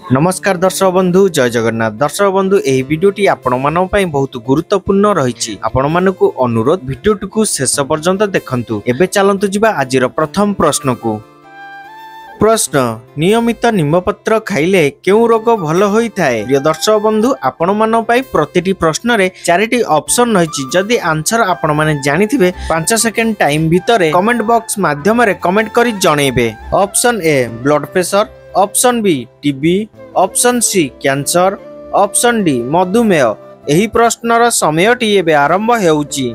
नमस्कार दर्शक बंधु जय जगन्नाथ। दर्शक बंधु एही वीडियोटी आपण मानक पई बहुत गुरुत्वपूर्ण रहिछि। आपण मानकु अनुरोध वीडियोटी को शेष पर्यंत देखंतु। एबे चलंतु जिबा आजिर प्रथम प्रश्न को। प्रश्न नियमित निम्बपत्र खाइले केउ रोग भल होई थाए? प्रिय दर्शक बंधु आपण मानक पई प्रतिटी प्रश्न रे चारिटी ऑप्शन रहिछि। जदि आंसर आपण माने जानिथिबे 5 सेकंड टाइम भितरे कमेंट बॉक्स माध्यम रे कमेंट करी जणैबे। Option A blood pressure, option B TB, option C cancer, option D मधुमेह। एही प्रश्नर समयटी एबे आरंभ हेउची।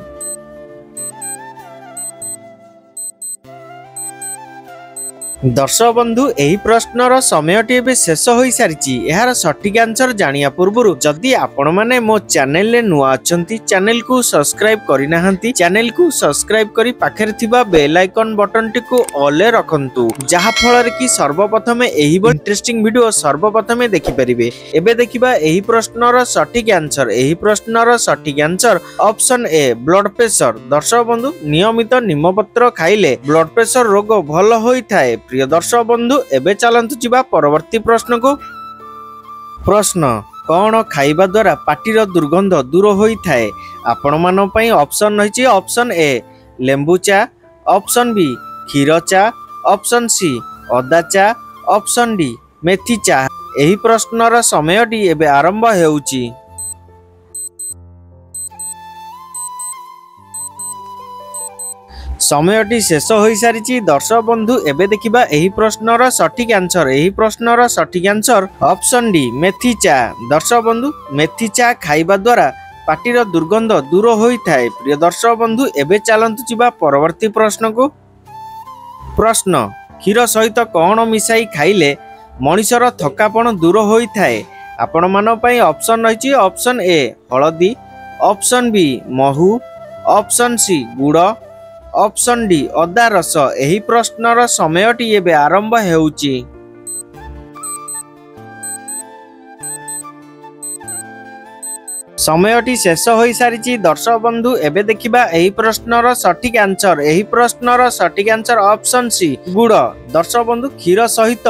दर्शक बंधु एही प्रश्नर समयटी एबे शेष होई सारिची। एहार सठिक आंसर जानिया पूर्वरु जदि आपण माने मो चैनल ले नुआ अछंती, चैनल को सब्सक्राइब करि नाहंती, चैनल को सब्सक्राइब करी पाखरे थिबा बेल आइकन बटन टी को ऑल रखंतु, जहा फल कि सर्वप्रथमे एही इंटरेस्टिंग वीडियो सर्वप्रथमे देखि परिबे। एबे देखिबा एही प्रश्नर सठिक आंसर। एही प्रश्नर सठिक answer option A blood pressure. दर्शक बंधु नियमित निम्बपत्र खाइले ब्लड प्रेशर रोग भल होई थाए। प्रिय दर्शक बंधु एबे चलंतु जिबा परवर्ती प्रश्न को। प्रश्न कौन खाइबा द्वारा पाटीर दुर्गंध दूर होई थाए? आपण मानो पई ऑप्शन रहिछि। ऑप्शन ए लेंबू चा, ऑप्शन बी क्षीर चा, ऑप्शन सी अदा चा, ऑप्शन डी मेथी चा। एही प्रश्नर समयटी एबे आरंभ हेउछि। समयटी शेष होई सारिची। दर्शक बंधु एबे देखिबा एही प्रश्नर सठिक आंसर। एही प्रश्नर सठिक आंसर ऑप्शन डी मेथी चा। दर्शक बंधु मेथी चा खाइबा द्वारा पाटीर दुर्गंध दूर होई थाए। प्रिय दर्शक बंधु एबे चलंतु जिबा परवर्ती प्रश्न को। प्रश्न क्षीर सहित कौन मिसाई खाइले मनिषर थकापन दूर होई थाए? आपण मानो पई ऑप्शन रहिछि। ऑप्शन ए हळदी, ऑप्शन बी महू, ऑप्शन सी गुड़, ऑप्शन डी अदा रस। एही प्रश्नर समयटी एबे आरंभ हेउची। समयटी शेष होई सारिची। दर्शक बंधु एबे देखिबा एही प्रश्नर सठिक आंसर। एही प्रश्नर सठिक आंसर ऑप्शन सी गुड़। दर्शक बंधु क्षीर सहित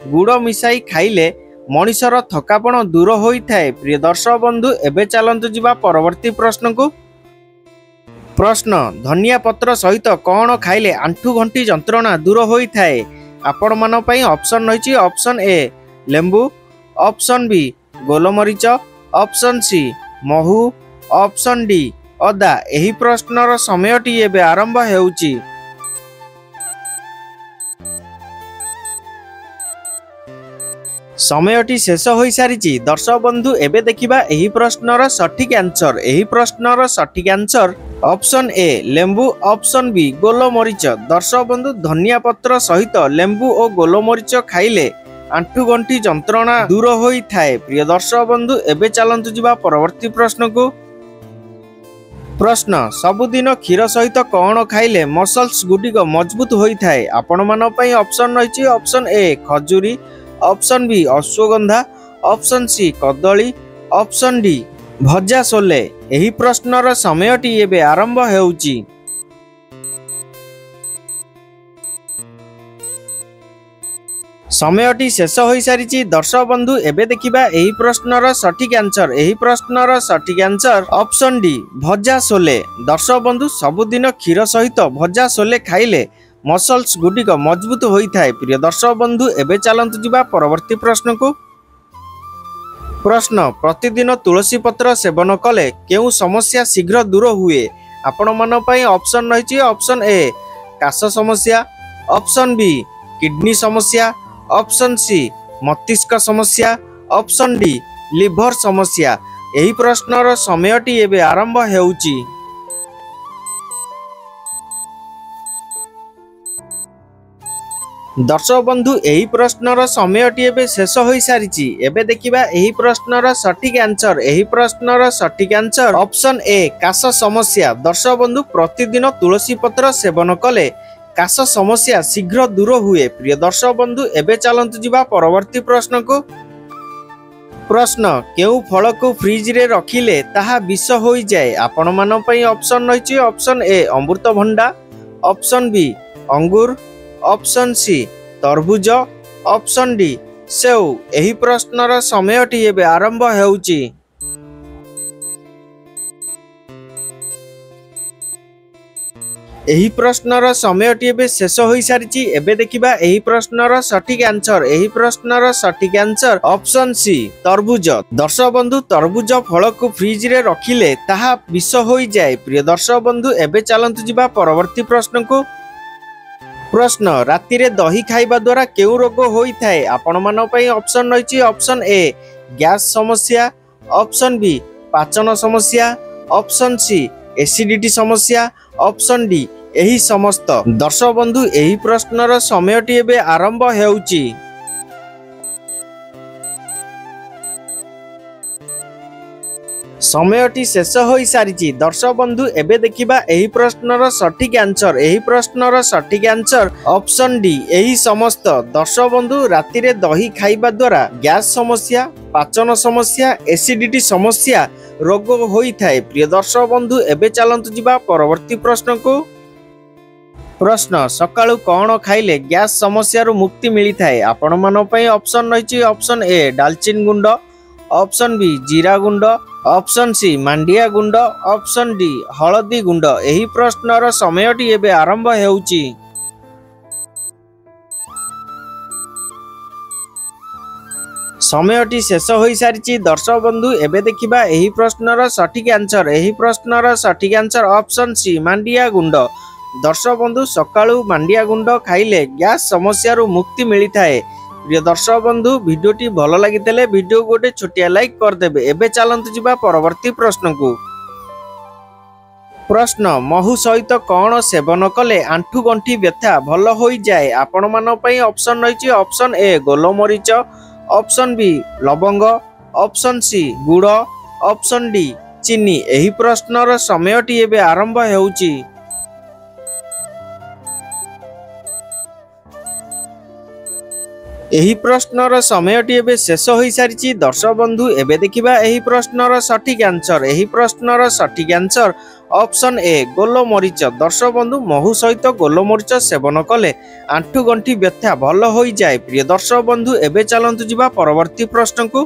गुड़ मिसाई खाइले मनिषर थकापन दूर होई थाए। प्रिय दर्शक बंधु एबे चलंतु जिबा परवर्ती प्रश्न को। प्रश्न धनिया पत्र सहित कौन खाइले आंठू घंटी जंत्रणा दूर होई थाए? आपण मानो पई ऑप्शन रहिछि। ऑप्शन ए लेंबू, ऑप्शन बी गोलमरीच, ऑप्शन सी महू, ऑप्शन डी अदा। एही प्रश्नर समयटी एबे आरंभ हेउछि। समयटी शेष होई सारिची। दर्शक बंधु एबे देखिबा एही प्रश्नर सठिक आंसर। एही प्रश्नर सठिक आंसर ऑप्शन ए लेंबू, ऑप्शन बी गोलमरीच। दर्शक बंधु धनिया पत्र सहित लेंबू और गोलमरीच खाइले आंठू गंठी जंत्रणा दूर होई थाए। प्रिय दर्शक बंधु एबे चलंतु जिबा परवर्ती प्रश्न को। प्रश्न सबुदिन क्षीर सहित कौन खाइले मसल्स गुडिक मजबूत होई थाए? आपण मानो पई ऑप्शन रहिछि। ऑप्शन ए खजूरी, ऑप्शन बी अश्वगंधा, ऑप्शन सी कदली, ऑप्शन डी भजा सोले। एही प्रश्नर समयटी एबे आरंभ हेउची। समयटी शेष होई सारिची। दर्शक बंधु एबे देखिबा एही प्रश्नर सठिक आंसर। एही प्रश्नर सठिक आंसर ऑप्शन डी भजा सोले। दर्शक बंधु सबुदिन क्षीर सहित भजा सोले खाइले मसल्स गुडिक मजबूत होई थाए। प्रिय दर्शक बंधु एबे चलंतु जिबा परवर्ती प्रश्न को। प्रश्न प्रतिदिन तुलसी पत्र सेवन कले केउ समस्या शीघ्र दूर हुए? आपण मानो पई ऑप्शन रहिछि। ऑप्शन ए काश समस्या, ऑप्शन बी किडनी समस्या, ऑप्शन सी मस्तिष्क समस्या, ऑप्शन डी लिवर समस्या। एही प्रश्नर समयटी एबे आरंभ हेउची। दर्शक बंधु एही प्रश्नर समयटी एबे शेष होई सारिची। एबे देखिबा एही प्रश्नर सठिक आंसर। एही प्रश्नर सठिक आंसर ऑप्शन ए काश समस्या। दर्शक बंधु प्रतिदिन तुलसी पत्र सेवन कले काश समस्या शीघ्र दूर हुए। प्रिय दर्शक बंधु एबे चलंतु जिबा परवर्ती प्रश्न को। प्रश्न केउ फल को फ्रिज रे रखिले ताहा विष होई जाए? आपण मानो पई ऑप्शन रहिछि। ऑप्शन ए अमृतभंडा, ऑप्शन बी अंगूर, ऑप्शन सी तरबूज, ऑप्शन डी सेव एही प्रश्नर समयटी एबे आरंभ हेउची। एही प्रश्नर समयटी एबे शेष होई सारिची। एबे देखिबा एही प्रश्नर सठिक आंसर। एही प्रश्नर सठिक आंसर ऑप्शन सी तरबुज। दर्शक बंधु तरबुज फल को फ्रिज रे रखिले ताहा विष होई जाए। प्रिय दर्शक बंधु एबे चलंतु जिबा परवर्ती प्रश्न को। प्रश्न राति रे दही खाइबा द्वारा केउ रोग होई थाए? आपण मानो पई ऑप्शन रहिची। ऑप्शन ए गैस समस्या, ऑप्शन बी पाचन समस्या, ऑप्शन सी एसिडिटी समस्या, ऑप्शन डी एही समस्त। दर्शक बंधु एही प्रश्नर समयटी एबे आरंभ हेउची। समयटी शेष होई सारिची। दर्शक बंधु एबे देखिबा एही प्रश्नर सठिक आंसर। एही प्रश्नर सठिक आंसर ऑप्शन डी एही समस्त। दर्शक बंधु राति रे दही खाइबा द्वारा गैस समस्या, पाचन समस्या, एसिडिटी समस्या रोग होई थाए। प्रिय दर्शक बंधु एबे चलंतु जिबा परवर्ती प्रश्न को। प्रश्न सकाळु कौन खाइले गैस समस्या रु मुक्ति मिली थाए? आपण मानो पई ऑप्शन रहिची। ऑप्शन ए दालचीनी गुंड, ऑप्शन बी जीरा गुंड, ऑप्शन सी मांडिया गुंड, ऑप्शन डी हळदी गुंड। एही प्रश्नर समयटी एबे आरंभ हेउची। समयटी शेष होई सारिची। दर्शक बंधु एबे देखिबा एही प्रश्नर सठिक आंसर। एही प्रश्नर सठिक आंसर ऑप्शन सी मांडिया गुंड। दर्शक बंधु सकाळु मांडिया गुंड खाइले गैस समस्या रु मुक्ति मिली थाए। प्रिय दर्शक बंधु वीडियोटी भल लागितले वीडियो गोटे छोटिया लाइक कर देबे। एबे चलंतु जिबा परवर्ती प्रश्न को। प्रश्न महु सहित कौन सेवन कले आंठु गंठी व्यथा भल होई जाए? आपण मानो पई ऑप्शन रहिची। ऑप्शन ए गोलमरीच, ऑप्शन बी लवंग, ऑप्शन सी गुड़, ऑप्शन डी चीनी। एही प्रश्नर समयटी एबे आरंभ हेउची। एही प्रश्नर समयटी एबे शेष होई सारिची। दर्शक बंधु एबे देखिबा एही प्रश्नर सठिक आंसर। एही प्रश्नर सठिक आंसर ऑप्शन ए गोलमरीच। दर्शक बंधु महु सहित गोलमरीच सेवन कले आंठु गंठी व्यथा भल होई जाए। प्रिय दर्शक बंधु एबे चलंतु जिबा परवर्ती प्रश्न को।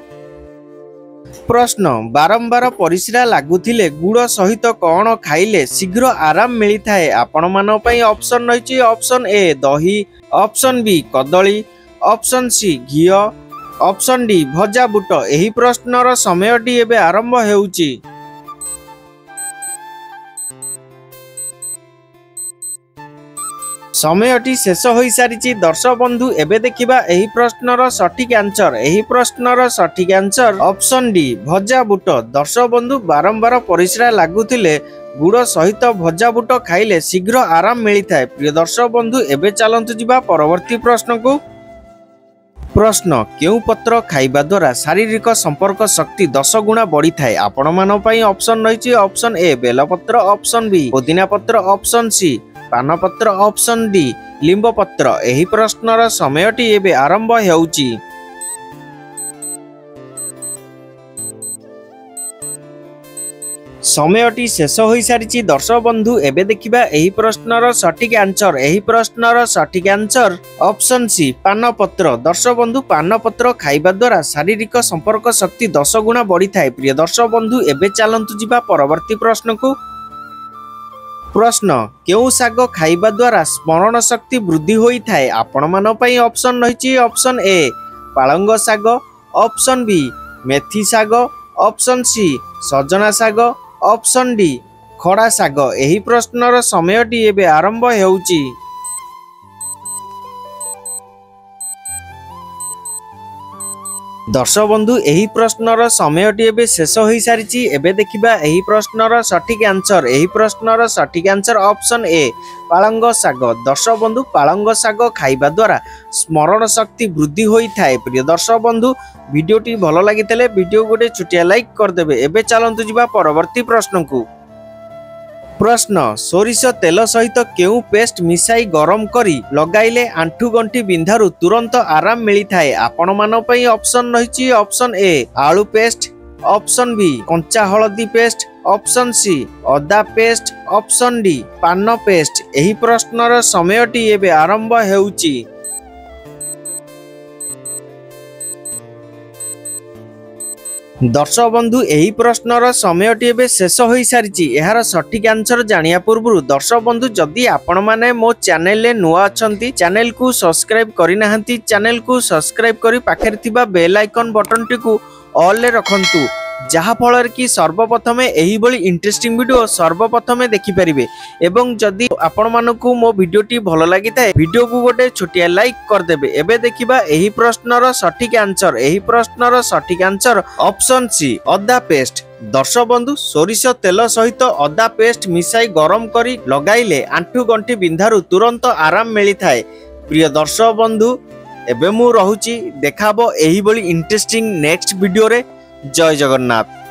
प्रश्न बारंबार परिस्रा लागुथिले गुड़ सहित कौन खाइले शीघ्र आराम मिली थाए? आपण मानो पई ऑप्शन रहिची। ऑप्शन ए दही, ऑप्शन बी कदली, ऑप्शन सी घी, ऑप्शन डी भजा बुट। एही प्रश्नर समयटी एबे आरंभ हेउची। समयटी शेष होई सारिची। दर्शक बंधु एबे देखिबा एही प्रश्नर सठिक आंसर। एही प्रश्नर सठिक आंसर ऑप्शन डी भजा बुट। दर्शक बंधु बारंबार परिस्रा लागुथिले गुड़ सहित भजा बुट खाइले शीघ्र आराम मिली थाए। प्रिय दर्शक बंधु एबे चलंतु जिबा परवर्ती प्रश्न को। प्रश्न केउ पत्र खाइबा द्वारा शारीरिक संपर्क शक्ति 10 गुणा बढ़ी थाए? आपण मानो पई ऑप्शन रहिची। ऑप्शन ए बेलपत्र, ऑप्शन बी पुदीना पत्र, ऑप्शन सी पान पत्र, ऑप्शन डी लिंब पत्र। एही प्रश्नर समयटी एबे आरंभ हेउची। समयटी शेष होई सारिची। दर्शक बंधु एबे देखिबा एही प्रश्नर सठिक आंसर। एही प्रश्नर सठिक आंसर ऑप्शन सी पान पत्र। दर्शक बंधु पान पत्र खाइबा द्वारा शारीरिक संपर्क शक्ति 10 गुणा बढ़ी थाए। प्रिय दर्शक बंधु एबे चलंतु जिबा परवर्ती प्रश्न को। प्रश्न केउ साग खाइबा द्वारा स्मरण शक्ति वृद्धि होई थाए? आपण मानो पई ऑप्शन रहिची। ऑप्शन ए पालंग साग, ऑप्शन बी मेथी साग, ऑप्शन सी सजना साग, ऑप्शन डी खड़ा साग। एही प्रश्नर समयटी एबे आरंभ हेउची। दर्शक बंधु एही प्रश्नर समयटी एबे शेष होई सारिची। एबे देखिबा एही प्रश्नर सठिक आंसर। एही प्रश्नर सठिक आंसर ऑप्शन ए पालंग साग। दर्शक बंधु पालंग साग खाइबा द्वारा स्मरण शक्ति वृद्धि होई थाए। प्रिय दर्शक बंधु वीडियोटी भल लागितले वीडियो गोटे छोटिया लाइक कर देबे। एबे चलंतु जिबा परवर्ती प्रश्न को। प्रश्न सोरिष तेल सहित केउ पेस्ट मिसाई गरम करी लगाइले आंठु गंठी बिंधारु तुरंत आराम मिली थाए? आपण मानो पई ऑप्शन रहिची। ऑप्शन ए आलू पेस्ट, ऑप्शन बी कंचा हळदी पेस्ट, ऑप्शन सी अदा पेस्ट, ऑप्शन डी पान पेस्ट। एही प्रश्नर समयटी एबे आरंभ हेउची। दर्शक बंधु यही प्रश्नर समयटी एबे शेष हो सारी यार सठिक आंसर जानिया पूर्व दर्शक बंधु जदि आपण माने मो चैनल नुआ अच्छा चैनल को सब्सक्राइब करना चैनल को सब्सक्राइब कर पाखे थिबा बेल आइकन बटन टी ऑल रखंतु जहा फल कि सर्वप्रथम यही बड़ी इंटरेस्टिंग वीडियो सर्वप्रथम देखिपारे एवं जदि आपण मानकु मो वीडियोटी भल लगी था वीडियो को गोटे छोटिया लाइक करदेबे। एबे देखिबा एही प्रश्नर सठिक आंसर एही प्रश्नर सठिक आंसर ऑप्शन सी अदा पेस्ट। दर्शक बंधु सोरिष तेल सहित अदा पेस्ट मिसाई गरम करी लगाइले आंठु गंठी बिंधारु तुरंत आराम मिली थाए। प्रिय दर्शक बंधु एबे मु रहुची देखाबो एही बड़ी इंटरेस्टिंग नेक्स्ट वीडियो रे। जय जगन्नाथ।